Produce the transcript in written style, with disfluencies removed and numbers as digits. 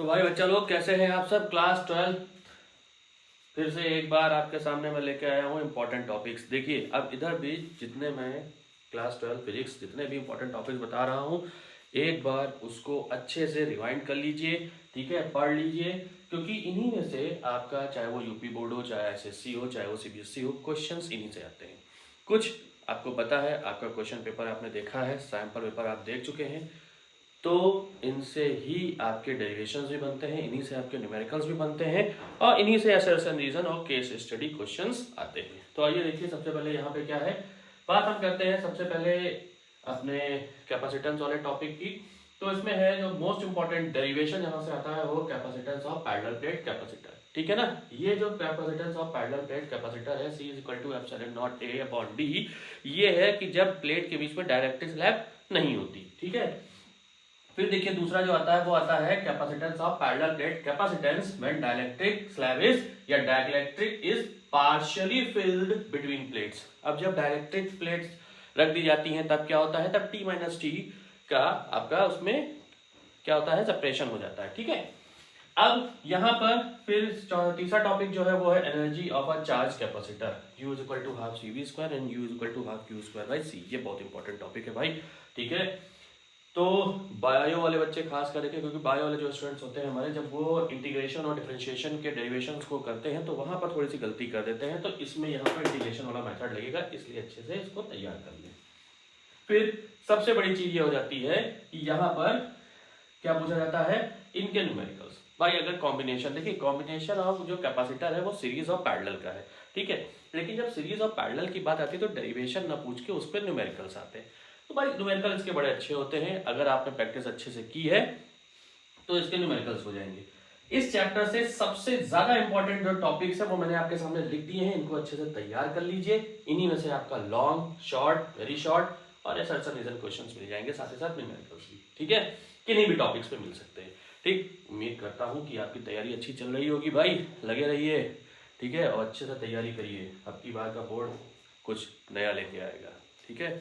तो भाई बच्चा लोग कैसे हैं आप सब। क्लास 12 फिर से एक बार आपके सामने मैं लेके आया हूँ इम्पोर्टेंट टॉपिक्स। देखिए अब इधर भी जितने मैं क्लास 12 फिजिक्स जितने भी इम्पोर्टेंट टॉपिक्स बता रहा हूँ एक बार उसको अच्छे से रिवाइंड कर लीजिए, ठीक है, पढ़ लीजिए, क्योंकि इन्हीं में से आपका चाहे वो यूपी बोर्ड हो, चाहे एसएससी हो, चाहे वो सीबीएसई हो, क्वेश्चंस इन्हीं से आते हैं। कुछ आपको पता है, आपका क्वेश्चन पेपर आपने देखा है, सैम्पल पेपर आप देख चुके हैं, तो इनसे ही आपके डेरिवेशंस भी बनते हैं, इन्हीं से आपके न्यूमेरिकल्स भी बनते हैं और इन्हीं से असर्शन रीजन और केस स्टडी क्वेश्चंस आते हैं। तो आइए देखिए, सबसे पहले यहाँ पे क्या है, बात हम करते हैं सबसे पहले अपने कैपेसिटेंस वाले टॉपिक की। तो इसमें है जो मोस्ट इंपॉर्टेंट डेरिवेशन यहाँ से आता है वो capacitance of parallel plate capacitor, ठीक है ना। ये जो capacitance of parallel plate capacitor है C is equal to epsilon naught A upon D, ये है कि जब प्लेट के बीच में डायरेक्ट स्लैब नहीं होती, ठीक है। फिर देखिए दूसरा जो आता है वो आता है capacitance of parallel plate capacitance when dielectric slab is या dielectric is partially filled between plates. अब जब डाइलेक्ट्रिक प्लेट्स रख दी जाती हैं तब क्या होता है, तब T माइनस टी का आपका उसमें क्या होता है, सेपरेशन हो जाता है, ठीक है। अब यहाँ पर फिर तीसरा टॉपिक जो है वो है energy of a charge capacitor, U is equal to half CV square and U is equal to half Q square by C। ये बहुत इंपॉर्टेंट टॉपिक है भाई, ठीक है। तो बायो वाले बच्चे खास करके, क्योंकि बायो वाले जो स्टूडेंट्स होते हैं हमारे, जब वो इंटीग्रेशन और डिफरेंशिएशन के डेरिवेशंस को करते हैं तो वहां पर थोड़ी सी गलती कर देते हैं, तो इसमें यहाँ पर इंटीग्रेशन वाला मेथड लगेगा, इसलिए अच्छे से इसको तैयार कर लें। फिर सबसे बड़ी चीज ये हो जाती है कि यहाँ पर क्या पूछा जाता है, इनके न्यूमेरिकल्स। भाई अगर कॉम्बिनेशन, देखिए कॉम्बिनेशन ऑफ जो कैपेसिटर है वो सीरीज ऑफ पैरेलल का है, ठीक है, लेकिन जब सीरीज ऑफ पैरेलल की बात आती है तो डेरिवेशन ना पूछ के उस पर न्यूमेरिकल्स आते हैं। तो भाई न्यूमेरिकल इसके बड़े अच्छे होते हैं, अगर आपने प्रैक्टिस अच्छे से की है तो इसके न्यूमेरिकल्स हो जाएंगे। इस चैप्टर से सबसे ज्यादा इंपॉर्टेंट जो टॉपिक्स है वो मैंने आपके सामने लिख दिए हैं, इनको अच्छे से तैयार कर लीजिए। इन्हीं में से आपका लॉन्ग, शॉर्ट, वेरी शॉर्ट और असर्शन रीजन क्वेश्चंस मिल जाएंगे, साथ ही साथ न्यूमेरिकल्स भी, ठीक है, किन्हीं भी टॉपिक्स पे मिल सकते हैं। ठीक, उम्मीद करता हूँ कि आपकी तैयारी अच्छी चल रही होगी भाई, लगे रहिए, ठीक है, और अच्छे से तैयारी करिए, अब की बार का बोर्ड कुछ नया लेके आएगा, ठीक है।